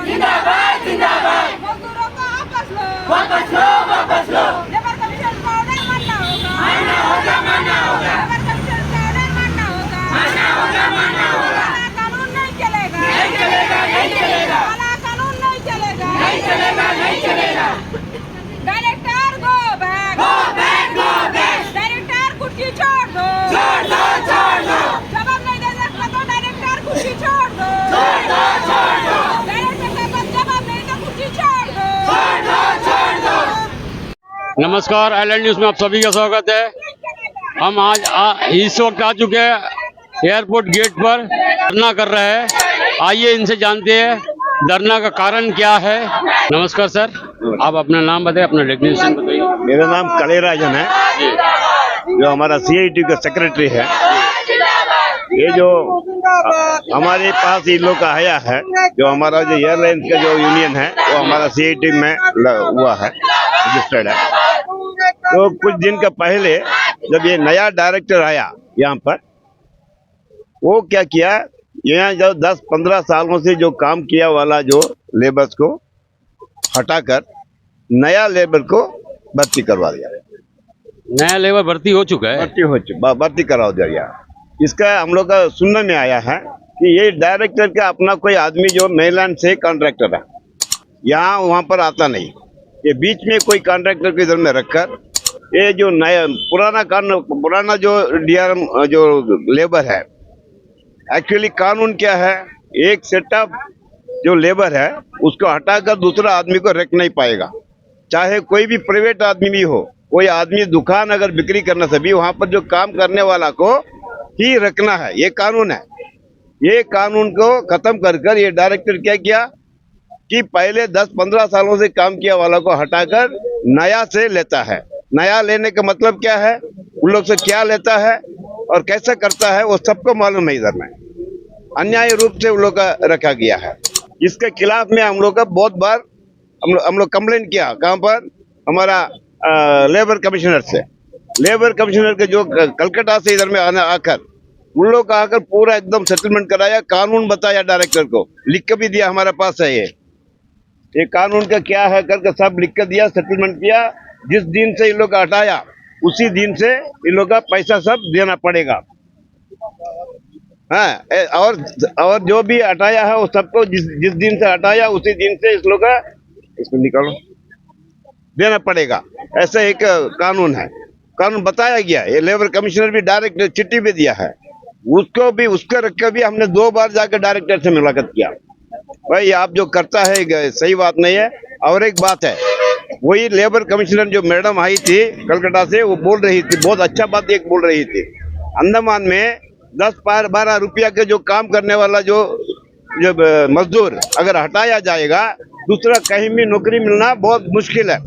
जिंदाबाद जिंदाबाद मजदूरों को वापस लो लेबर कमीशन का ऑर्डर मानना होगा लेबर कमीशन का ऑर्डर मानना होगा कानून नहीं चलेगा काला कानून नहीं चलेगा डायरेक्टर गो बैक डायरेक्टर कुर्सी छोड़ दो जवाब नहीं दे सकता तो डायरेक्टर कुर्सी छोड़ दो नमस्कार, आइलैंड न्यूज़ में आप सभी का स्वागत है। हम आज इस वक्त आ चुके हैं एयरपोर्ट गेट पर, धरना कर रहे हैं। आइए इनसे जानते हैं धरना का कारण क्या है। नमस्कार सर, आप अपना नाम बताइए, अपना डेफिनेशन बताइए। मेरा नाम कलेराजन है, जो हमारा CIT का सेक्रेटरी है। ये जो हमारे पास इन लोग का आया है, जो हमारा जो एयरलाइंस का जो यूनियन है वो हमारा CIT में हुआ है, रजिस्टर्ड है। तो कुछ दिन का पहले जब ये नया डायरेक्टर आया यहाँ पर, वो क्या किया, यहाँ जो 10-15 सालों से जो काम किया वाला जो लेबर्स को हटाकर नया लेबर को भर्ती करवा दिया। नया लेबर भर्ती हो चुका है, भर्ती करवा दिया। इसका हम लोग का सुनने में आया है कि ये डायरेक्टर का अपना कोई आदमी जो मेलैंड से कॉन्ट्रैक्टर है, यहाँ वहाँ पर आता नहीं, ये बीच में कोई कॉन्ट्रैक्टर को इधर में रखकर ये जो नया पुराना जो DRM जो लेबर है, एक्चुअली कानून क्या है, एक सेटअप जो लेबर है उसको हटाकर दूसरा आदमी को रख नहीं पाएगा। चाहे कोई भी प्राइवेट आदमी भी हो, कोई आदमी दुकान अगर बिक्री करने से भी वहाँ पर जो काम करने वाला को ही रखना है, ये कानून है। ये कानून को खत्म कर ये डायरेक्टर क्या किया कि पहले 10-15 सालों से काम किया वाला को हटाकर नया से लेता है। नया लेने का मतलब क्या है, उन लोग से क्या लेता है और कैसे करता है, वो सबको मालूम है। इधर में अन्याय रूप से उन लोग का रखा गया है। इसके खिलाफ में हम लोग का बहुत बार हम लोग कंप्लेंट किया। कहाँ पर, हमारा लेबर कमिश्नर से। लेबर कमिश्नर के जो कलकत्ता से इधर में आकर उन लोग का आकर पूरा एकदम सेटलमेंट कराया, कानून बताया, डायरेक्टर को लिख के भी दिया, हमारे पास है ये कानून का क्या है करके सब लिख कर दिया, सेटलमेंट किया। जिस दिन से इन लोग का हटाया उसी दिन से इन लोग का पैसा सब देना पड़ेगा। हाँ, और जो भी हटाया है वो सबको जिस दिन से हटाया उसी दिन से इस लोग का इसको निकालो देना पड़ेगा। ऐसा एक कानून है, कानून बताया गया। ये लेबर कमिश्नर भी डायरेक्ट चिट्ठी भी दिया है, उसको रख कर भी हमने 2 बार जाकर डायरेक्टर से मुलाकात किया। भाई आप जो करता है सही बात नहीं है। और एक बात है, वही लेबर कमिश्नर जो मैडम आई थी कलकत्ता से, वो बोल रही थी, बहुत अच्छा बात एक बोल रही थी, अंडमान में 10-12 रुपया के जो काम करने वाला जो मजदूर अगर हटाया जाएगा, दूसरा कहीं भी नौकरी मिलना बहुत मुश्किल है।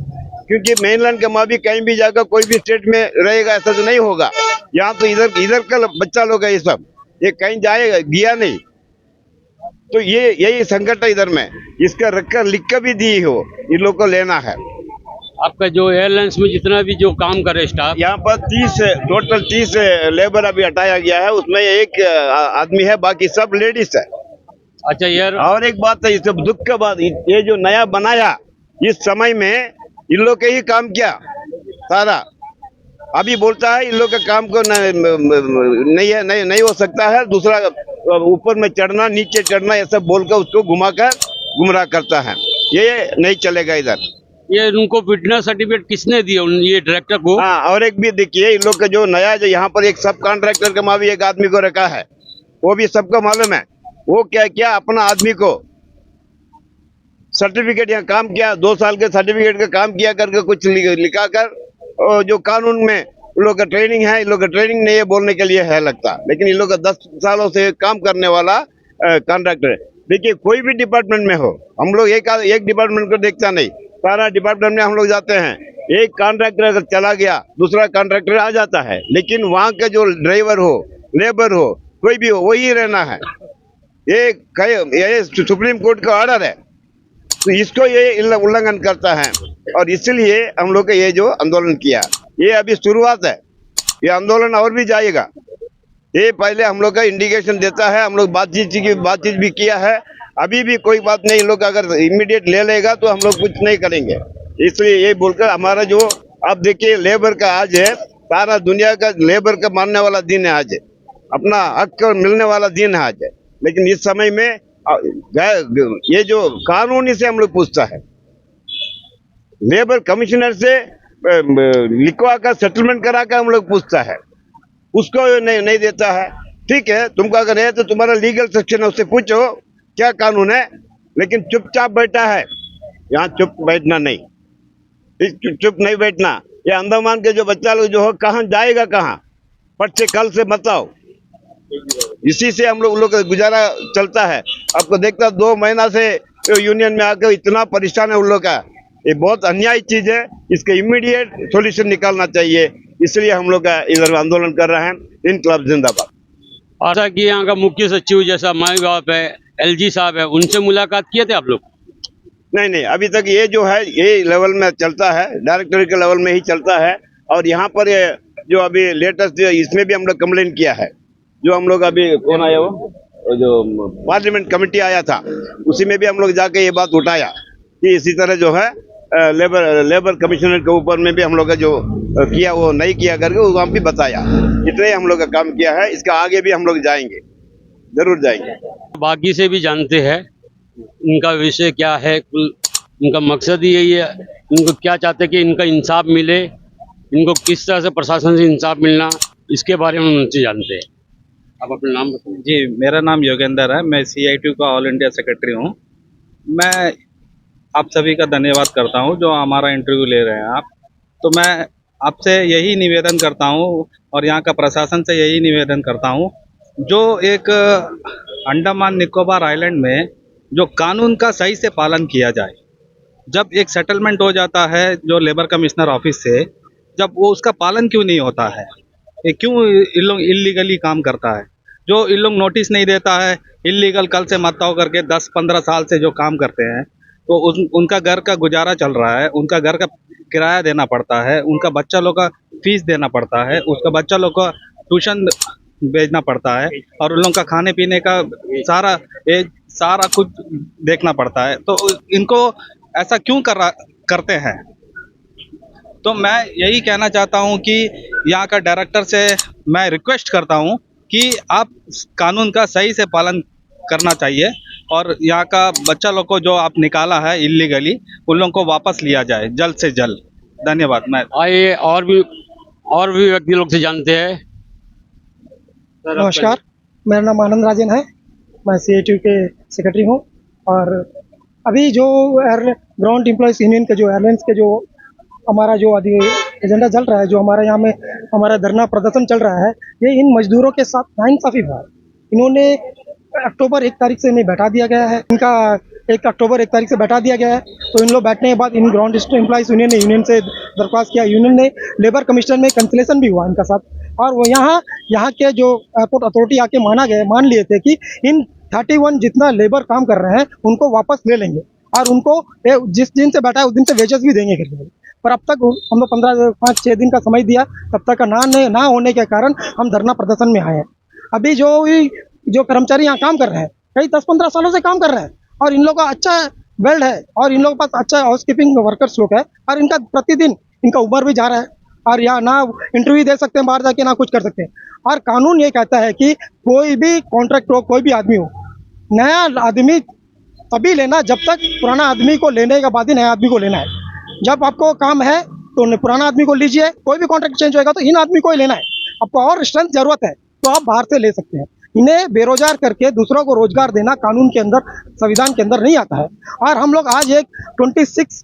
क्योंकि मेनलैंड के माँ भी कहीं भी जाकर कोई भी स्टेट में रहेगा, ऐसा तो नहीं होगा। यहाँ तो इधर का बच्चा लोग है, ये सब ये कहीं जाएगा गया नहीं। तो ये यही संकट है इधर में, इसका रखकर लिख कर भी दी हो, इन लोग को लेना है। आपका जो एयरलाइंस में जितना भी जो काम करे स्टाफ, यहाँ पर टोटल 30 लेबर अभी हटाया गया है, उसमें एक आदमी है, बाकी सब लेडीज है। अच्छा यार, और एक बात है, इस दुख के बाद ये जो नया बनाया, इस समय में इन लोग के ही काम किया सारा। अभी बोलता है इन लोग का काम को नहीं हो सकता है, दूसरा ऊपर में चढ़ना नीचे चढ़ना ये सब बोलकर उसको घुमाकर गुमराह करता है, ये नहीं चलेगा इधर। ये उनको फिटनेस सर्टिफिकेट किसने दिया ये डायरेक्टर को? हाँ, और एक भी देखिए, इन लोग का जो नया जो यहाँ पर एक सब कॉन्ट्रैक्टर का माँ भी एक आदमी को रखा है, वो भी सबको मालूम है। वो क्या किया, अपना आदमी को सर्टिफिकेट यहाँ काम किया, 2 साल के सर्टिफिकेट का काम किया करके कुछ लिखा कर, और जो कानून में इन लोग का ट्रेनिंग है, इन लोग का ट्रेनिंग नहीं है बोलने के लिए है लगता, लेकिन इन लोग का 10 सालों से काम करने वाला कॉन्ट्रैक्टर। देखिए, कोई भी डिपार्टमेंट में हो, हम लोग एक डिपार्टमेंट को देखता नहीं, सारा डिपार्टमेंट में हम लोग जाते हैं। एक कॉन्ट्रैक्टर अगर चला गया, दूसरा कॉन्ट्रैक्टर आ जाता है, लेकिन वहाँ का जो ड्राइवर हो, लेबर हो, कोई भी हो, वही रहना है। ये सुप्रीम कोर्ट का ऑर्डर है, तो इसको ये उल्लंघन करता है, और इसलिए हम लोग का ये जो आंदोलन किया, ये अभी शुरुआत है, ये आंदोलन और भी जाएगा। ये पहले हम लोग का इंडिकेशन देता है, हम लोग बातचीत भी किया है, अभी भी कोई बात नहीं, लोग अगर इमीडिएट ले लेगा तो हम लोग कुछ नहीं करेंगे। इसलिए ये बोलकर हमारा जो, आप देखिए, लेबर का आज है, सारा दुनिया का लेबर का मानने वाला दिन है आज, अपना हक मिलने वाला दिन है आज, लेकिन इस समय में ये जो कानूनी से हम लोग पूछता है, लेबर कमिश्नर से लिखवा कर सेटलमेंट करा कर हम लोग पूछता है, उसको नहीं देता है। ठीक है, तुमको अगर है तो तुम्हारा लीगल सेक्शन है, उससे पूछो क्या कानून है, लेकिन चुपचाप बैठा है, यहाँ चुप बैठना नहीं, चुप नहीं बैठना। ये अंडमान के जो बच्चा लोग जो हो, कहाँ जाएगा, कहाँ फट से कल से बताओ, इसी से हम लोग का गुजारा चलता है। आपको देखता 2 महीना से यूनियन में आकर इतना परेशान है उन लोग का, ये बहुत अन्याय चीज है, इसके इमीडिएट सॉल्यूशन निकालना चाहिए, इसलिए हम लोग का इधर आंदोलन कर रहे हैं। इनकलाब जिंदाबाद। और जैसा कि यहाँ का मुख्य सचिव जैसा माई बाप है, LG साहब है, उनसे मुलाकात किए थे आप लोग? नहीं, अभी तक ये जो है ये लेवल में चलता है, डायरेक्टर के लेवल में ही चलता है, और यहाँ पर ये जो अभी लेटेस्ट इसमें भी हम लोग कंप्लेन किया है, जो हम लोग अभी कौन आया वो जो पार्लियामेंट कमेटी आया था, उसी में भी हम लोग जाके ये बात उठाया कि इसी तरह जो है लेबर कमिश्नर के ऊपर में भी हम लोग का जो किया वो नहीं किया करके वो हम भी बताया। इतने हम लोग का काम किया है, इसका आगे भी हम लोग जाएंगे, जरूर जाएंगे। बाकी से भी जानते हैं इनका विषय क्या है, इनका मकसद ही यही है, इनको क्या चाहते हैं कि इनका इंसाफ मिले, इनको किस तरह से प्रशासन से इंसाफ मिलना, इसके बारे में उनसे जानते हैं। आप अपना नाम बताइए। जी, मेरा नाम योगेंद्र है, मैं CITU का ऑल इंडिया सेक्रेटरी हूँ। मैं आप सभी का धन्यवाद करता हूँ जो हमारा इंटरव्यू ले रहे हैं आप। तो मैं आपसे यही निवेदन करता हूँ और यहाँ का प्रशासन से यही निवेदन करता हूँ, जो एक अंडमान निकोबार आइलैंड में जो कानून का सही से पालन किया जाए। जब एक सेटलमेंट हो जाता है जो लेबर कमिश्नर ऑफिस से, जब वो उसका पालन क्यों नहीं होता है, ये क्यों इन लोग इलीगली काम करता है, जो इन लोग नोटिस नहीं देता है, इलीगल कल से मत होकर के 10-15 साल से जो काम करते हैं, तो उनका घर का गुजारा चल रहा है, उनका घर का किराया देना पड़ता है, उनका बच्चा लोग का फीस देना पड़ता है, उसका बच्चा लोग का ट्यूशन भेजना पड़ता है, और उन लोगों का खाने पीने का सारा कुछ देखना पड़ता है। तो इनको ऐसा क्यों करते हैं? तो मैं यही कहना चाहता हूं कि यहाँ का डायरेक्टर से मैं रिक्वेस्ट करता हूं कि आप कानून का सही से पालन करना चाहिए, और यहाँ का बच्चा लोग को जो आप निकाला है इलीगली, उन लोगों को वापस लिया जाए जल्द से जल्द। धन्यवाद। मैं आइए और भी व्यक्ति लोग से जानते हैं। नमस्कार, मेरा नाम आनंद राजन है, मैं CITU के सेक्रेटरी हूँ। और अभी जो ग्राउंड एम्प्लॉयज़ यूनियन के जो एयरलाइंस के जो हमारा जो एजेंडा चल रहा है, जो हमारे यहाँ में हमारा धरना प्रदर्शन चल रहा है, ये इन मजदूरों के साथ नाइंसाफ़ी है। इन्होंने अक्टूबर 1 तारीख से इन्हें बैठा दिया गया है, इनका 1 अक्टूबर 1 तारीख से बैठा दिया गया है। तो इन लोग बैठने के बाद इन ग्राउंड एम्प्लॉयज़ यूनियन से दरख्वास्त किया, यूनियन ने लेबर कमिश्नर में कंसलेशन भी हुआ इनका साथ, और वो यहाँ के जो एयरपोर्ट अथॉरिटी आके मान लिए थे कि इन 31 जितना लेबर काम कर रहे हैं उनको वापस ले लेंगे, और उनको जिस दिन से बैठा है उस दिन से वेजेस भी देंगे करके। पर अब तक हम लोग 5-6 दिन का समय दिया, तब तक का ना होने के कारण हम धरना प्रदर्शन में आए हैं। अभी जो कर्मचारी यहाँ काम कर रहे हैं, कई 10-15 सालों से काम कर रहे हैं, और इन लोगों का अच्छा वेल्ड है, और इन लोगों के पास अच्छा हाउस कीपिंग वर्कर्स लोग है, और इनका प्रतिदिन इनका उम्र भी जा रहा है, और यहाँ ना इंटरव्यू दे सकते हैं बाहर जाके, ना कुछ कर सकते हैं। और कानून ये कहता है कि कोई भी कॉन्ट्रैक्ट हो, कोई भी आदमी हो, नया आदमी तभी लेना जब तक पुराना आदमी को लेने के बाद ही नया आदमी को लेना है। जब आपको काम है तो पुराना आदमी को लीजिए, कोई भी कॉन्ट्रैक्ट चेंज होएगा तो इन आदमी को ही लेना है। आपको और स्ट्रेंथ जरूरत है तो आप बाहर से ले सकते हैं। इन्हें बेरोजगार करके दूसरों को रोजगार देना कानून के अंदर, संविधान के अंदर नहीं आता है। और हम लोग आज एक 26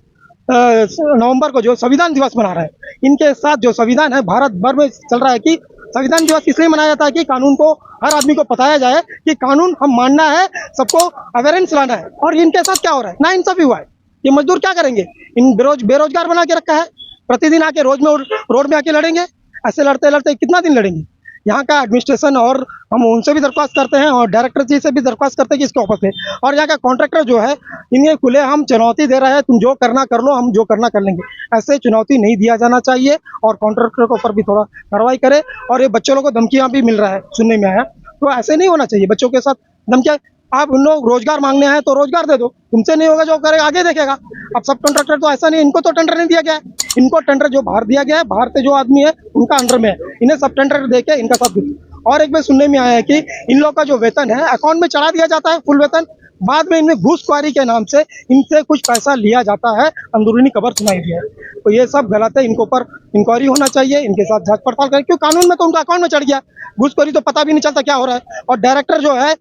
नवंबर को जो संविधान दिवस मना रहे हैं, इनके साथ जो संविधान है भारत भर में चल रहा है कि संविधान दिवस इसलिए मनाया जाता है कि कानून को हर आदमी को बताया जाए कि कानून हम मानना है, सबको अवेयरनेस लाना है। और इनके साथ क्या हो रहा है, ना इंसाफी हुआ है। ये मजदूर क्या करेंगे, इन बेरोजगार बना के रखा है, प्रतिदिन आके रोड में आके लड़ेंगे। ऐसे लड़ते लड़ते कितना दिन लड़ेंगे। यहाँ का एडमिनिस्ट्रेशन और हम उनसे भी दरख्वास्त करते हैं और डायरेक्टर जी से भी दरख्वास्त करते हैं कि इसके वापस लें। और यहाँ का कॉन्ट्रैक्टर जो है, इन्हें खुले हम चुनौती दे रहे हैं, तुम जो करना कर लो, हम जो करना कर लेंगे। ऐसे चुनौती नहीं दिया जाना चाहिए और कॉन्ट्रैक्टर के ऊपर भी थोड़ा कार्रवाई करे। और ये बच्चों लोगों को धमकियाँ भी मिल रहा है, सुनने में आया, तो ऐसे नहीं होना चाहिए। बच्चों के साथ धमकियाँ, आप उन लोग रोजगार मांगने हैं तो रोजगार दे दो, तुमसे नहीं होगा जो करेगा आगे देखेगा। अब सब कॉन्ट्रैक्टर तो ऐसा नहीं, इनको तो टेंडर नहीं दिया गया है। इनको टेंडर जो बाहर दिया गया है, बाहर से जो आदमी है उनका अंडर में है, इन्हें सब टेंडर दे के इनका साथ दे। और एक बार सुनने में आया है कि इन लोग का जो वेतन है अकाउंट में चढ़ा दिया जाता है, फुल वेतन, बाद में इनमें घूसखोरी के नाम से इनसे कुछ पैसा लिया जाता है। अंदरूनी खबर सुनाई दी है, तो ये सब गलत है। इनके ऊपर इंक्वायरी होना चाहिए, इनके साथ जांच पड़ताल करें, क्यों कानून में तो उनका अकाउंट में चढ़ गया। घूसखोरी तो पता भी नहीं चलता क्या हो रहा है। और डायरेक्टर जो है,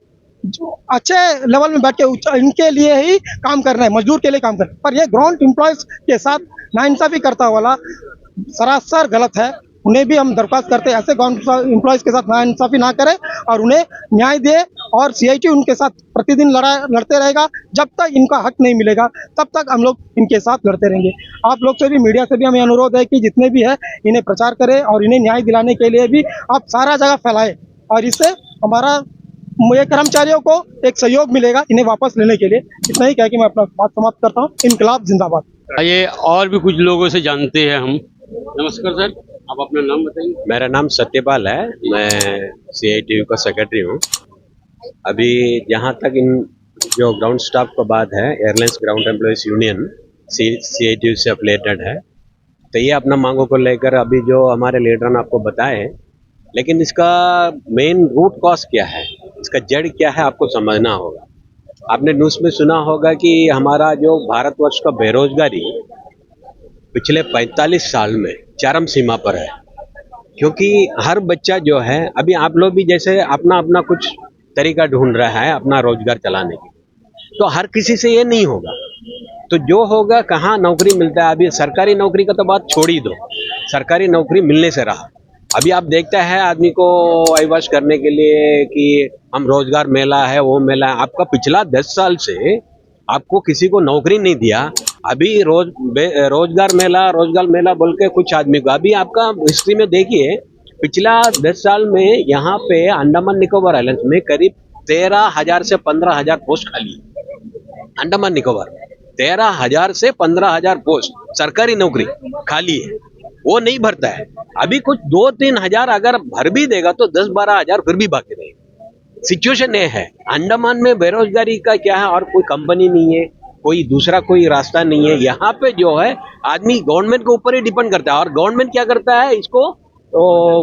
जो अच्छे लेवल में बैठ के इनके लिए ही काम करना है, मजदूर के लिए काम करना है, पर ये ग्राउंड एम्प्लॉयज के साथ नाइंसाफी करता वाला सरासर गलत है। उन्हें भी हम दरख्वास्त करते हैं ऐसे ग्राउंड एम्प्लॉयज के साथ नाइंसाफी ना करें और उन्हें न्याय दे। और CIT उनके साथ प्रतिदिन लड़ते रहेगा, जब तक इनका हक नहीं मिलेगा तब तक हम लोग इनके साथ लड़ते रहेंगे। आप लोग से भी, मीडिया से भी हमें अनुरोध है कि जितने भी है इन्हें प्रचार करें और इन्हें न्याय दिलाने के लिए भी आप सारा जगह फैलाएं। और इससे हमारा मुझे कर्मचारियों को एक सहयोग मिलेगा इन्हें वापस लेने के लिए। इतना ही कह के मैं अपना बात समाप्त करता हूँ। इनकलाब जिंदाबाद। आइए और भी कुछ लोगों से जानते हैं हम। नमस्कार सर, आप अपना नाम बताइए। मेरा नाम सत्यपाल है, मैं CITU का सेक्रेटरी हूँ। अभी जहाँ तक इन जो ग्राउंड स्टाफ का बात है, airlines ground employees union CITU से अफिलिएटेड है, तो ये अपना मांगों को लेकर अभी जो हमारे लीडर ने आपको बताए, लेकिन इसका मेन रूट कॉज क्या है, इसका जड़ क्या है, आपको समझना होगा। आपने न्यूज़ में सुना होगा कि हमारा जो भारतवर्ष का बेरोजगारी पिछले 45 साल में चरम सीमा पर है, क्योंकि हर बच्चा जो है, अभी आप लोग भी जैसे अपना अपना कुछ तरीका ढूंढ रहा है अपना रोजगार चलाने की, तो हर किसी से ये नहीं होगा। तो जो होगा, कहाँ नौकरी मिलता है, अभी सरकारी नौकरी का तो बात छोड़ ही दो, सरकारी नौकरी मिलने से रहा। अभी आप देखते हैं आदमी को वाइवाश करने के लिए कि हम रोजगार मेला है, वो मेला है। आपका पिछला 10 साल से आपको किसी को नौकरी नहीं दिया। अभी रोजगार मेला बोल के कुछ आदमी को, अभी आपका हिस्ट्री में देखिए, पिछला 10 साल में यहाँ पे अंडमान निकोबार आइलैंड्स में करीब 13,000 से 15,000 पोस्ट खाली है। अंडमान निकोबार 13,000 से 15,000 पोस्ट सरकारी नौकरी खाली है, वो नहीं भरता है। अभी कुछ 2-3 हजार अगर भर भी देगा तो 10-12 हजार फिर भी बाकी रहेगा। सिचुएशन ये है। अंडमान में बेरोजगारी का क्या है, और कोई कंपनी नहीं है, कोई दूसरा कोई रास्ता नहीं है। यहाँ पे जो है आदमी गवर्नमेंट के ऊपर ही डिपेंड करता है, और गवर्नमेंट क्या करता है, इसको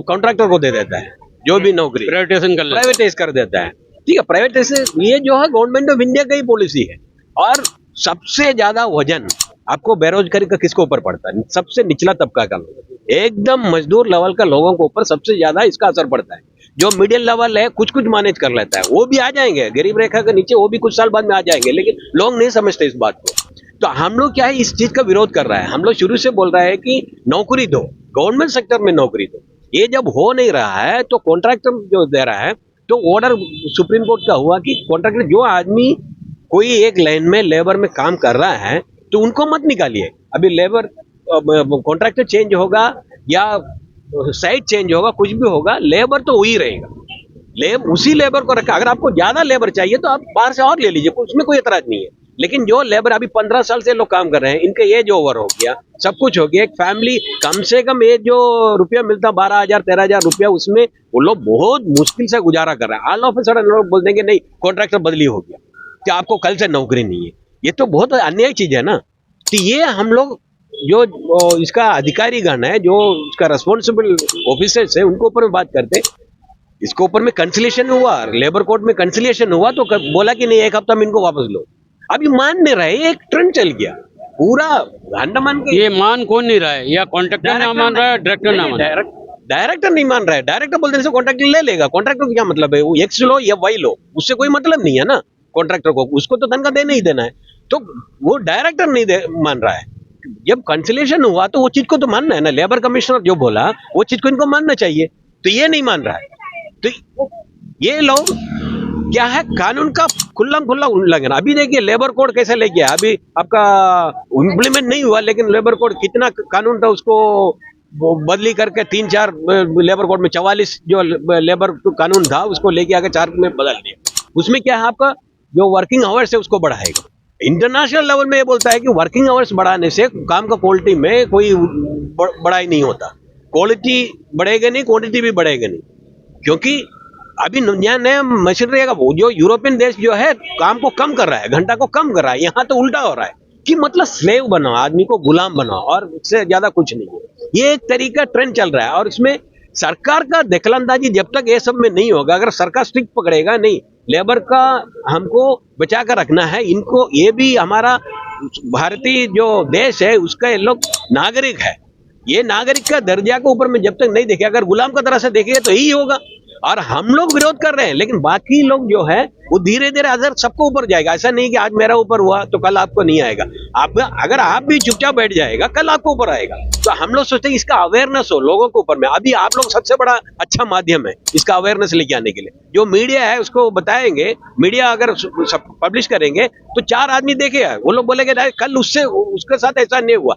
कॉन्ट्रैक्टर को दे देता है, जो भी नौकरी प्राइवेटाइज कर देता है। ठीक है, प्राइवेटाइजेशन ये जो है गवर्नमेंट ऑफ इंडिया का ही पॉलिसी है। और सबसे ज्यादा वजन आपको बेरोजगारी का किसके ऊपर पड़ता है, सबसे निचला तबका का लोग, एकदम मजदूर लेवल का लोगों के ऊपर सबसे ज्यादा इसका असर पड़ता है। जो मिडिल लेवल है कुछ मैनेज कर लेता है, वो भी आ जाएंगे गरीब रेखा के नीचे, वो भी कुछ साल बाद में आ जाएंगे, लेकिन लोग नहीं समझते इस बात को। तो हम लोग क्या है, इस चीज का विरोध कर रहा है। हम लोग शुरू से बोल रहे हैं कि नौकरी दो, गवर्नमेंट सेक्टर में नौकरी दो। ये जब हो नहीं रहा है तो कॉन्ट्रैक्टर जो दे रहा है, तो ऑर्डर सुप्रीम कोर्ट का हुआ कि कॉन्ट्रैक्टर, जो आदमी कोई एक लाइन में लेबर में काम कर रहा है तो उनको मत निकालिए। अभी लेबर कॉन्ट्रैक्टर चेंज होगा या साइट चेंज होगा, कुछ भी होगा, लेबर तो वही रहेगा। उसी लेबर को रखा। अगर आपको ज्यादा लेबर चाहिए तो आप बाहर से और ले लीजिए, उसमें कोई एतराज नहीं है। लेकिन जो लेबर अभी 15 साल से लोग काम कर रहे हैं, इनका एज ओवर हो गया, सब कुछ हो गया। एक फैमिली कम से कम ये जो रुपया मिलता 12,000 13,000 रुपया, उसमें वो लोग बहुत मुश्किल से गुजारा कर रहे हैं। ऑल ऑफ अ सडन लोग बोल देंगे नहीं कॉन्ट्रैक्टर बदली हो गया, कि आपको कल से नौकरी नहीं है। ये तो बहुत अन्याय चीज है ना। तो ये हम लोग जो इसका अधिकारी गण है, जो इसका रेस्पॉन्सिबल ऑफिसर्स है, उनके ऊपर में बात करते। इसके ऊपर में कंसिलिएशन हुआ, लेबर कोर्ट में कंसिलिएशन हुआ, तो बोला कि नहीं 1 हफ्ता में इनको वापस लो। अभी मान नहीं रहे, एक ट्रेंड चल गया पूरा अंडमान के। ये मान कौन नहीं रहा है? या कॉन्ट्रैक्टर ना मान रहा है, डायरेक्टर ना मान रहा है? डायरेक्टर नहीं मान रहा है। डायरेक्टर बोलते हैं कॉन्ट्रैक्टर ले लेगा। कॉन्ट्रैक्टर को क्या मतलब है? वो एक्स लो या वाई लो, उससे कोई मतलब नहीं है ना कॉन्ट्रैक्टर को, उसको तो तनख्वाह देना ही देना है। तो वो डायरेक्टर नहीं मान रहा है। जब कंसिलेशन हुआ तो वो चीज को तो मानना है ना। लेबर कमिश्नर जो बोला वो चीज को इनको मानना चाहिए, तो ये नहीं मान रहा है। तो ये लोग क्या है, कानून का खुल्ला उल्लंघन। अभी देखिए लेबर कोड कैसे लेके आया, अभी आपका इम्प्लीमेंट नहीं हुआ, लेकिन लेबर कोड कितना कानून था उसको वो बदली करके 3-4 लेबर कोड में 44 जो लेबर कानून था उसको लेके आके 4 में बदल दिया। उसमें क्या है, आपका जो वर्किंग आवर्स है उसको बढ़ाएगा। इंटरनेशनल लेवल में ये बोलता है कि वर्किंग आवर्स बढ़ाने से काम का क्वालिटी में कोई बढ़ाई नहीं होता। क्वालिटी बढ़ेगा नहीं, क्वांटिटी भी बढ़ेगा नहीं, क्योंकि अभी नया मशीनरी का जो यूरोपियन देश जो है काम को कम कर रहा है, घंटा को कम कर रहा है। यहाँ तो उल्टा हो रहा है कि मतलब स्लेव बनाओ, आदमी को गुलाम बनाओ, और इससे ज्यादा कुछ नहीं है। ये एक तरीका ट्रेंड चल रहा है, और इसमें सरकार का दखलंदाजी जब तक ये सब में नहीं होगा, अगर सरकार स्ट्रिक्ट पकड़ेगा नहीं, लेबर का हमको बचा कर रखना है। इनको ये भी हमारा भारतीय जो देश है उसका ये लोग नागरिक है, ये नागरिक का दर्जा के ऊपर में जब तक नहीं देखे, अगर गुलाम का तरह से देखेंगे तो यही होगा। और हम लोग विरोध कर रहे हैं, लेकिन बाकी लोग जो है वो धीरे धीरे अगर सबको ऊपर जाएगा। ऐसा नहीं कि आज मेरा ऊपर हुआ तो कल आपको नहीं आएगा। आप अगर आप भी चुपचाप बैठ जाएगा कल आपको ऊपर आएगा। तो हम लोग सोचते हैं इसका अवेयरनेस हो लोगों के ऊपर में। अभी आप लोग सबसे बड़ा अच्छा माध्यम है इसका अवेयरनेस लेके आने के लिए। जो मीडिया है उसको बताएंगे, मीडिया अगर पब्लिश करेंगे तो 4 आदमी देखेगा, वो लोग बोलेंगे कल उसके साथ ऐसा नहीं हुआ,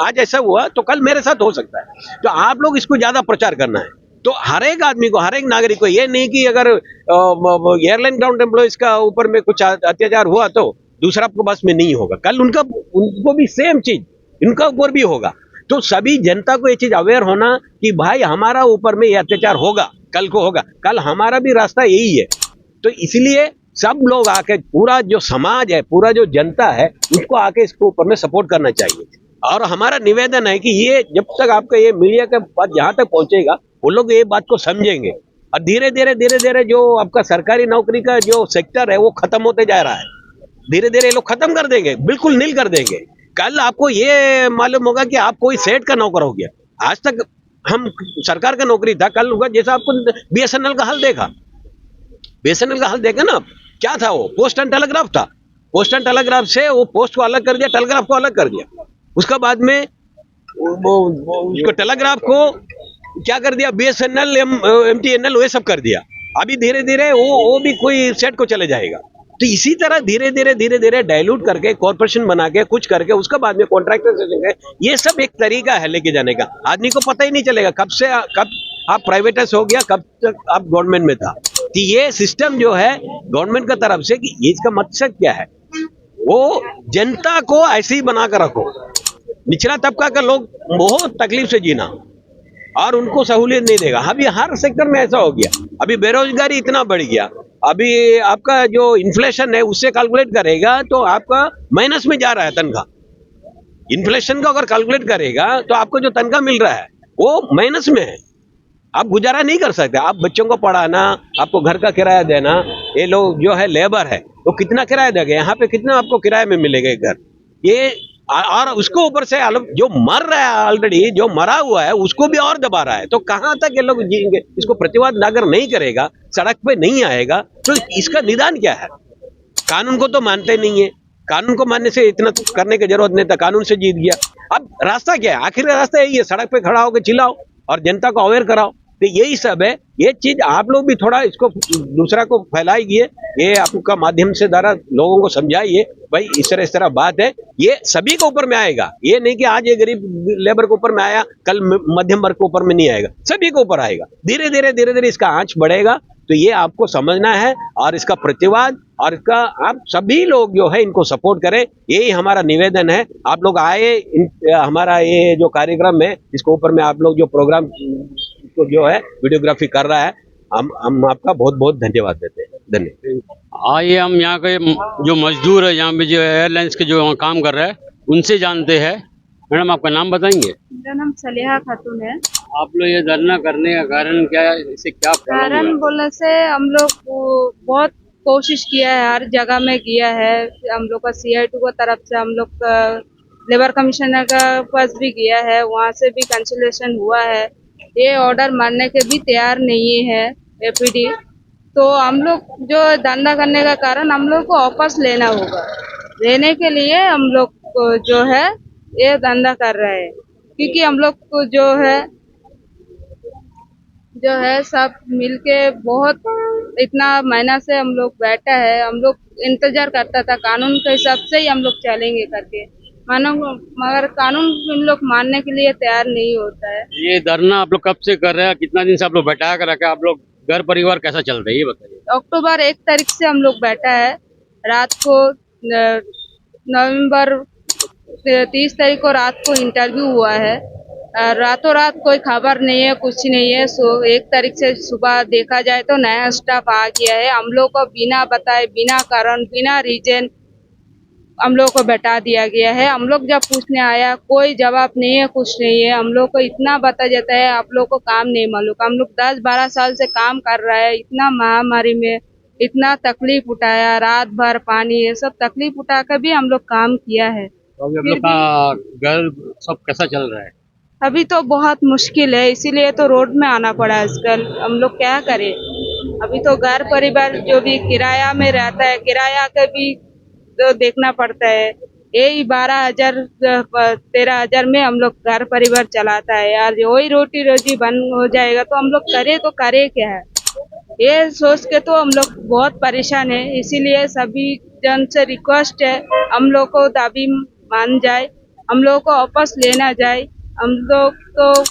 आज ऐसा हुआ तो कल मेरे साथ हो सकता है। तो आप लोग इसको ज्यादा प्रचार करना है। तो हर एक आदमी को, हर एक नागरिक को, ये नहीं कि अगर एयरलाइन ग्राउंड एम्प्लॉइज का ऊपर में कुछ अत्याचार हुआ तो दूसरा आपको बस में नहीं होगा, कल उनको भी सेम चीज इनका ऊपर भी होगा। तो सभी जनता को ये चीज अवेयर होना कि भाई हमारा ऊपर में ये अत्याचार होगा, कल को होगा, कल हमारा भी रास्ता यही है। तो इसलिए सब लोग आके, पूरा जो समाज है, पूरा जो जनता है, उसको आके इसके ऊपर में सपोर्ट करना चाहिए। और हमारा निवेदन है कि ये जब तक आपका ये मीडिया का बात जहां तक पहुंचेगा वो लोग ये बात को समझेंगे, और धीरे धीरे जो आपका सरकारी नौकरी का जो सेक्टर है वो खत्म होते जा रहा है। धीरे धीरे ये लोग खत्म कर देंगे, बिल्कुल नील कर देंगे। कल आपको ये मालूम होगा कि आप कोई सेठ का नौकर हो गया। आज तक हम सरकार का नौकरी था, कल होगा जैसा आपको BSNL का हाल देखा, BSNL का हाल देखा ना, क्या था वो? पोस्ट एंड टेलीग्राफ था। पोस्ट एंड टेलीग्राफ से वो पोस्ट को अलग कर दिया, टेलीग्राफ को अलग कर दिया। उसका बाद में उसको टेलीग्राफ को क्या कर दिया, BSNL MTNL वो सब कर दिया। अभी धीरे धीरे वो भी कोई सेट को चले जाएगा। तो इसी तरह धीरे धीरे डाइल्यूट करके कॉर्पोरेशन बना के कुछ करके उसका बाद में कॉन्ट्रैक्टर से देंगे। ये सब एक तरीका है लेके जाने का। आदमी को पता ही नहीं चलेगा कब आप प्राइवेटाइज हो गया, कब तक आप गवर्नमेंट में था। तो ये सिस्टम जो है गवर्नमेंट का तरफ से, कि इसका मकसद क्या है, वो जनता को ऐसे ही बना कर रखो। निचला तबका का लोग बहुत तकलीफ से जीना, और उनको सहूलियत नहीं देगा। अभी हर सेक्टर में ऐसा हो गया। अभी बेरोजगारी इतना बढ़ गया, अभी आपका जो इन्फ्लेशन है उससे कैलकुलेट करेगा तो आपका माइनस में जा रहा है तनख्वाह। इन्फ्लेशन का अगर कैलकुलेट करेगा तो आपको जो तनख्वाह मिल रहा है वो माइनस में है। आप गुजारा नहीं कर सकते। आप बच्चों को पढ़ाना, आपको घर का किराया देना, ये लोग जो है लेबर है वो कितना किराया देंगे, यहाँ पे कितना आपको किराए में मिलेगा घर। ये और उसको ऊपर से जो मर रहा है ऑलरेडी, जो मरा हुआ है उसको भी और दबा रहा है। तो कहां तक ये लोग जिएंगे? इसको प्रतिवाद अगर नहीं करेगा, सड़क पे नहीं आएगा, तो इसका निदान क्या है? कानून को तो मानते नहीं है। कानून को मानने से इतना करने की जरूरत नहीं था, कानून से जीत गया। अब रास्ता क्या है? आखिर रास्ता यही है, सड़क पे खड़ा होकर चिल्लाओ और जनता को अवेयर कराओ। तो यही सब है। ये चीज आप लोग भी थोड़ा इसको दूसरा को फैलाइए, ये आपका माध्यम से द्वारा लोगों को समझाइए, भाई इस तरह बात है। ये सभी के ऊपर में आएगा, ये नहीं कि आज ये गरीब लेबर के ऊपर में आया, कल मध्यम वर्ग के ऊपर में नहीं आएगा, सभी के ऊपर आएगा। धीरे धीरे इसका आंच बढ़ेगा। तो ये आपको समझना है, और इसका प्रतिवाद और इसका आप सभी लोग जो है इनको सपोर्ट करें, यही हमारा निवेदन है। आप लोग आए, हमारा ये जो कार्यक्रम है इसके ऊपर में आप लोग जो प्रोग्राम जो है वीडियोग्राफी कर रहा है, हम आपका बहुत बहुत धन्यवाद देते हैं। धन्यवाद। आइए हम यहाँ के जो मजदूर है, यहाँ पे जो एयरलाइंस के जो काम कर रहे हैं उनसे जानते हैं। मैडम आपका नाम बताएंगे? मेरा नाम सलेहा खातून है। आप लोग ये धरना करने का कारण क्या है? इससे क्या कारण बोलने से हम लोग को बहुत कोशिश किया है, हर जगह में किया है। हम लोग का CIT को तरफ से हम लोग का लेबर कमिश्नर का पास भी गया है, वहाँ से भी कंसल्टेशन हुआ है। ये ऑर्डर मानने के भी तैयार नहीं है APD। तो हम लोग जो धंधा करने का कारण हम लोग को वापस लेना होगा। लेने के लिए हम लोग को जो है ये धंधा कर रहे हैं, क्योंकि हम लोग को जो है सब मिलके बहुत इतना महीना से हम लोग बैठा है। हम लोग इंतजार करता था कानून के हिसाब से ही हम लोग चलेंगे करके, मानो मगर कानून इन लोग मानने के लिए तैयार नहीं होता है। ये धरना आप लोग कब से कर रहे हैं, कितना दिन से आप लोग बैठा कर रखे, आप लोग घर परिवार कैसा चल रहा है ये बताइए। अक्टूबर 1 तारीख से हम लोग बैठा है। रात को नवंबर 30 तारीख को रात को इंटरव्यू हुआ है। रातों रात कोई खबर नहीं है, कुछ नहीं है। 1 तारीख से सुबह देखा जाए तो नया स्टाफ आ गया है। हम लोग को बिना बताए, बिना कारण, बिना रीजन हम लोग को बैठा दिया गया है। हम लोग जब पूछने आया कोई जवाब नहीं है, कुछ नहीं है। हम लोग को इतना बता जाता है आप लोग को काम नहीं मालूम। हम लोग 10-12 साल से काम कर रहा है, इतना महामारी में इतना तकलीफ उठाया, रात भर पानी ये सब तकलीफ उठा कर भी हम लोग काम किया है। तो अभी आप लोग का घर सब कैसा चल रहा है? अभी तो बहुत मुश्किल है, इसीलिए तो रोड में आना पड़ा आजकल। हम लोग क्या करें? अभी तो घर परिवार जो भी किराया में रहता है, किराया का भी तो देखना पड़ता है। यही 12,000 13,000 में हम लोग घर परिवार चलाता है यार। वही रोटी रोजी बंद हो जाएगा तो हम लोग करे क्या है? ये सोच के तो हम लोग बहुत परेशान है। इसीलिए सभी जन से रिक्वेस्ट है, हम लोग को दाबी मान जाए, हम लोग को वापस लेना जाए। हम लोग तो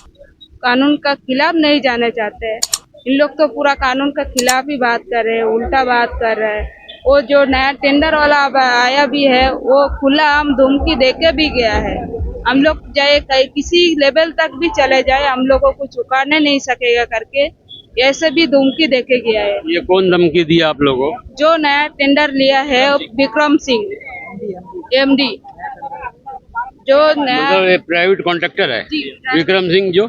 कानून का खिलाफ नहीं जाना चाहते हैं। इन लोग तो पूरा कानून का खिलाफ ही बात कर रहे हैं, उल्टा बात कर रहे हैं। वो जो नया टेंडर वाला आया भी है, वो खुला हम धमकी देके भी गया है। हम लोग चाहे किसी लेवल तक भी चले जाए, हम लोग को कुछ उखाड़ने नहीं सकेगा करके ऐसे भी धमकी देके गया है। ये कौन धमकी दिया आप लोगों को? जो नया टेंडर लिया है विक्रम सिंह MD, जो नया मतलब ये प्राइवेट कॉन्ट्रैक्टर है विक्रम सिंह, जो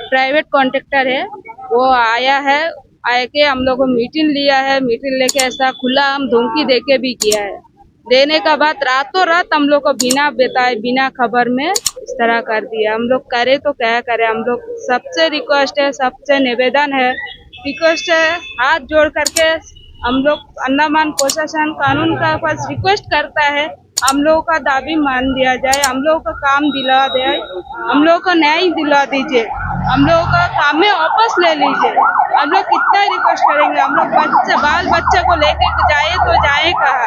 प्राइवेट कॉन्ट्रैक्टर है, वो आया है। आके हम लोग को मीटिंग लिया है, मीटिंग लेके ऐसा खुला हम धमकी देके भी किया है। देने का बाद रातों रात हम लोग को बिना बताए, बिना खबर में इस तरह कर दिया। हम लोग करे तो क्या करे? हम लोग सबसे रिक्वेस्ट है, सबसे निवेदन है, रिक्वेस्ट है, हाथ जोड़ करके हम लोग अंडमान प्रशासन कानून का पास रिक्वेस्ट करता है, हम लोगों का दाबी मान दिया जाए, हम लोगों का काम दिला दे, हम लोगों को न्याय दिला दीजिए, हम लोगों का काम में वापस ले लीजिए। हम लोग कितना रिक्वेस्ट करेंगे? हम लोग बाल बच्चे को लेके जाए तो जाए कहाँ?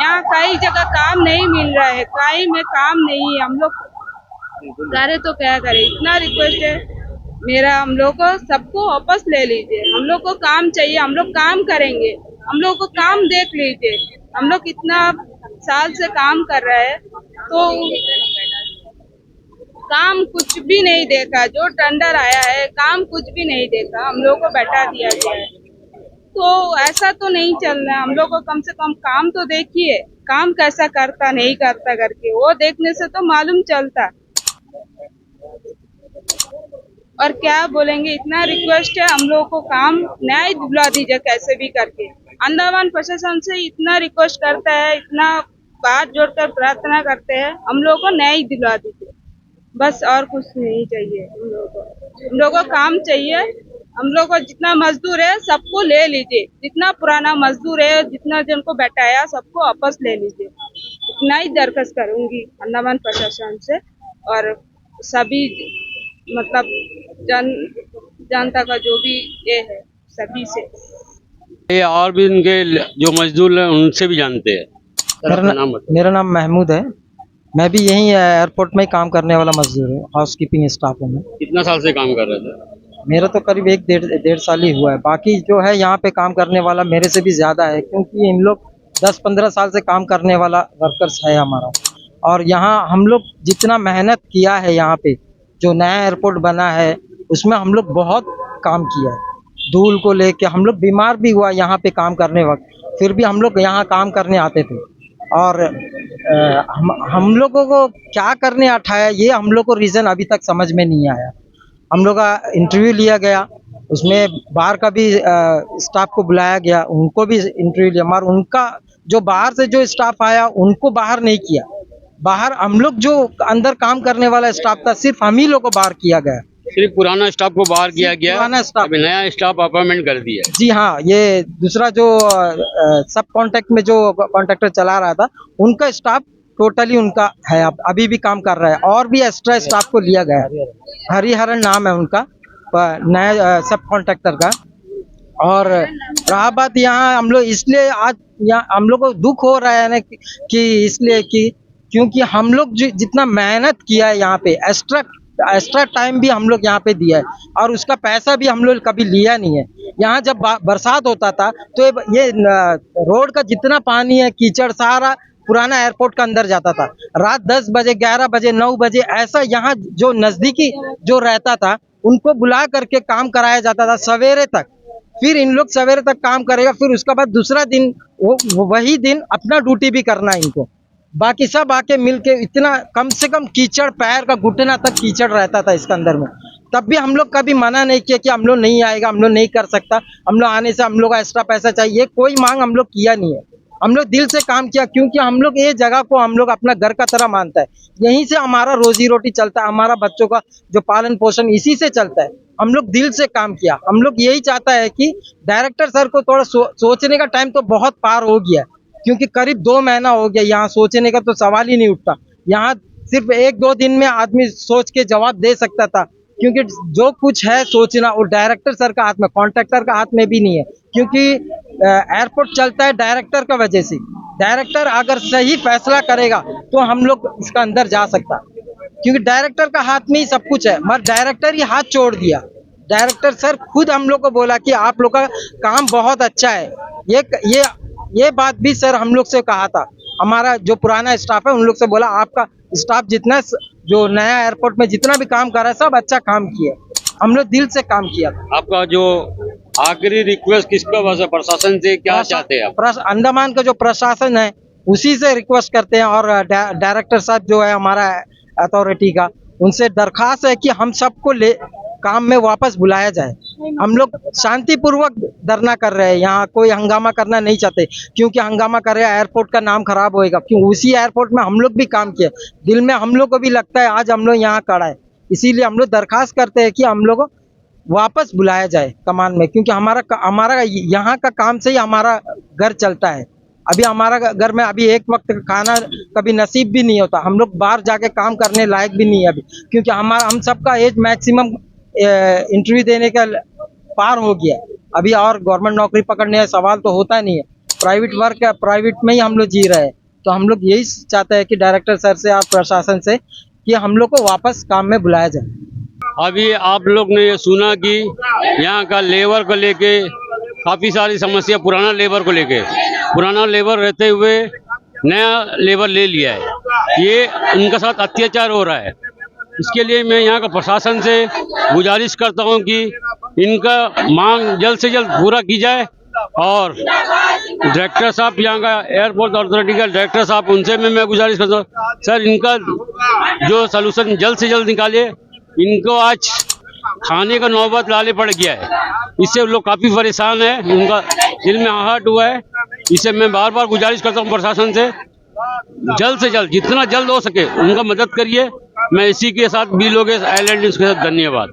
यहाँ कई जगह काम नहीं मिल रहा है, कहीं में काम नहीं है। हम लोग करे तो क्या करे? इतना रिक्वेस्ट है मेरा, हम लोग को सबको वापस ले लीजिए। हम लोग को काम चाहिए, हम लोग काम करेंगे, हम लोग को काम देख लीजिए। हम लोग इतना साल से काम कर रहे हैं तो काम कुछ भी नहीं देखा। जो टेंडर आया है काम कुछ भी नहीं देखा, हम लोग को बैठा दिया गया है। तो ऐसा तो नहीं चलना है। हम लोग को कम से कम काम तो देखिए, काम कैसा करता नहीं करता करके वो देखने से तो मालूम चलता। और क्या बोलेंगे? इतना रिक्वेस्ट है, हम लोग को काम न्याय दिला दीजिए कैसे भी करके। अंडमान प्रशासन से इतना रिक्वेस्ट करता है, इतना बात जोड़कर प्रार्थना करते हैं, हम लोग को न्याय दिला दीजिए, बस और कुछ नहीं चाहिए। हम लोग को काम चाहिए। हम लोग को जितना मजदूर है सबको ले लीजिए, जितना पुराना मजदूर है, जितना जन को बैठाया सबको वापस ले लीजिए। इतना ही दरखास्त करूंगी अंडमान प्रशासन से और सभी मतलब जनता का जो भी ये है सभी से। ये और भी इनके जो मजदूर हैं उनसे भी जानते हैं। सर, अपना नाम बताइए। मेरा नाम महमूद है। मैं भी यहीं एयरपोर्ट में ही काम करने वाला मजदूर हूँ, हाउस कीपिंग स्टाफ हूँ मैं। कितना साल से काम कर रहे थे? मेरा तो करीब 1-1.5 साल ही हुआ है। बाकी जो है यहाँ पे काम करने वाला मेरे से भी ज़्यादा है, क्योंकि इन लोग 10-15 साल से काम करने वाला वर्कर्स है हमारा। और यहाँ हम लोग जितना मेहनत किया है, यहाँ पे जो नया एयरपोर्ट बना है उसमें हम लोग बहुत काम किया है। धूल को लेके हम लोग बीमार भी हुआ यहाँ पे काम करने वक्त, फिर भी हम लोग यहाँ काम करने आते थे। और हम लोगों को क्या करने उठाया ये हम लोग को रीज़न अभी तक समझ में नहीं आया। हम लोग का इंटरव्यू लिया गया, उसमें बाहर का भी स्टाफ को बुलाया गया, उनको भी इंटरव्यू लिया, मगर उनका जो बाहर से जो स्टाफ आया उनको बाहर नहीं किया। बाहर हम लोग जो अंदर काम करने वाला स्टाफ था सिर्फ हम ही लोग को बाहर किया गया। सिर्फ पुराना स्टाफ को बाहर किया गया, पुराना स्टाफ, अभी नया स्टाफ अपॉइंटमेंट कर दिया है। जी हाँ, ये दूसरा जो सब कॉन्ट्रैक्ट में जो कॉन्ट्रैक्टर चला रहा था उनका स्टाफ टोटली उनका है, अभी भी काम कर रहा है। और भी एक्स्ट्रा स्टाफ को लिया गया है, हरिहरन नाम है उनका नया सब कॉन्ट्रैक्टर का। और रहा बात यहाँ हम लोग इसलिए आज यहाँ हम लोग को दुख हो रहा है ना कि इसलिए कि क्योंकि हम लोग जितना मेहनत किया है यहाँ पे एक्स्ट्रा टाइम भी हम लोग यहाँ पे दिया है और उसका पैसा भी हम लोग कभी लिया नहीं है। यहाँ जब बरसात होता था तो ये रोड का जितना पानी है कीचड़ सारा पुराना एयरपोर्ट का अंदर जाता था। रात 10 बजे 11 बजे 9 बजे ऐसा यहाँ जो नजदीकी जो रहता था उनको बुला करके काम कराया जाता था सवेरे तक। फिर इन लोग सवेरे तक काम करेगा, फिर उसके बाद दूसरा दिन वही दिन अपना ड्यूटी भी करना है इनको। बाकी सब आके मिलके इतना कम से कम कीचड़ पैर का घुटना तक कीचड़ रहता था इसके अंदर में, तब भी हम लोग कभी मना नहीं किया कि हम लोग नहीं आएगा, हम लोग नहीं कर सकता, हम लोग आने से हम लोग का एक्स्ट्रा पैसा चाहिए, कोई मांग हम लोग किया नहीं है। हम लोग दिल से काम किया क्योंकि हम लोग ये जगह को हम लोग अपना घर का तरह मानता है। यहीं से हमारा रोजी रोटी चलता है, हमारा बच्चों का जो पालन पोषण इसी से चलता है। हम लोग दिल से काम किया। हम लोग यही चाहता है कि डायरेक्टर सर को थोड़ा सोचने का टाइम तो बहुत पार हो गया, क्योंकि करीब 2 महीना हो गया, यहाँ सोचने का तो सवाल ही नहीं उठता। यहाँ सिर्फ 1-2 दिन में आदमी सोच के जवाब दे सकता था, क्योंकि जो कुछ है सोचना वो डायरेक्टर सर का हाथ में, कॉन्ट्रैक्टर का हाथ में भी नहीं है। क्योंकि एयरपोर्ट चलता है डायरेक्टर का वजह से। डायरेक्टर अगर सही फैसला करेगा तो हम लोग इसका अंदर जा सकता, क्योंकि डायरेक्टर का हाथ में ही सब कुछ है, मगर डायरेक्टर ही हाथ छोड़ दिया। डायरेक्टर सर खुद हम लोग को बोला कि आप लोग का काम बहुत अच्छा है। ये बात भी सर हम लोग से कहा था। हमारा जो पुराना स्टाफ है उन लोग से बोला आपका स्टाफ जितना जो नया एयरपोर्ट में जितना भी काम कर रहा है सब अच्छा काम किया। हम लोग दिल से काम किया। आपका जो आखिरी रिक्वेस्ट किस पे बस प्रशासन से क्या चाहते हैं आप? अंडमान का जो प्रशासन है उसी से रिक्वेस्ट करते हैं, और डायरेक्टर साहब जो है हमारा अथॉरिटी का, उनसे दरखास्त है कि हम सबको काम में वापस बुलाया जाए। हम लोग शांतिपूर्वक धरना कर रहे हैं, यहाँ कोई हंगामा करना नहीं चाहते, क्योंकि हंगामा कर रहे हैं एयरपोर्ट का नाम खराब होएगा। क्यों उसी एयरपोर्ट में हम लोग भी काम किए, दिल में हम लोग को भी लगता है आज हम लोग यहाँ खड़ा है। इसीलिए हम लोग दरखास्त करते हैं कि हम लोग को वापस बुलाया जाए कमान में, क्योंकि हमारा यहाँ का काम से ही हमारा घर चलता है। अभी हमारा घर में अभी एक वक्त खाना कभी नसीब भी नहीं होता, हम लोग बाहर जाके काम करने लायक भी नहीं है अभी, क्योंकि हम सबका एज मैक्सिमम इंटरव्यू देने का पार हो गया अभी, और गवर्नमेंट नौकरी पकड़ने का सवाल तो होता नहीं है। प्राइवेट वर्क है, प्राइवेट में ही हम लोग जी रहे हैं। तो हम लोग यही चाहते हैं कि डायरेक्टर सर से और प्रशासन से कि हम लोग को वापस काम में बुलाया जाए। अभी आप लोग ने ये सुना कि यहाँ का लेबर को लेके काफ़ी सारी समस्या, पुराना लेबर को लेके, पुराना लेबर रहते हुए नया लेबर ले लिया है, ये उनके साथ अत्याचार हो रहा है। इसके लिए मैं यहाँ का प्रशासन से गुजारिश करता हूँ कि इनका मांग जल्द से जल्द पूरा की जाए, और डायरेक्टर साहब, यहाँ का एयरपोर्ट अथॉरिटी का डायरेक्टर साहब, उनसे मैं गुजारिश करता हूँ सर इनका जो सलूशन जल्द से जल्द निकालिए। इनको आज खाने का नौबत लाने पड़ गया है, इससे लोग काफ़ी परेशान है, उनका दिल में आहट हुआ है। इसे मैं बार बार गुजारिश करता हूँ प्रशासन से जल्द से जल्द, जितना जल्द हो सके उनका मदद करिए। मैं इसी के साथ बी लोकेश आइलैंड न्यूज़ के साथ धन्यवाद।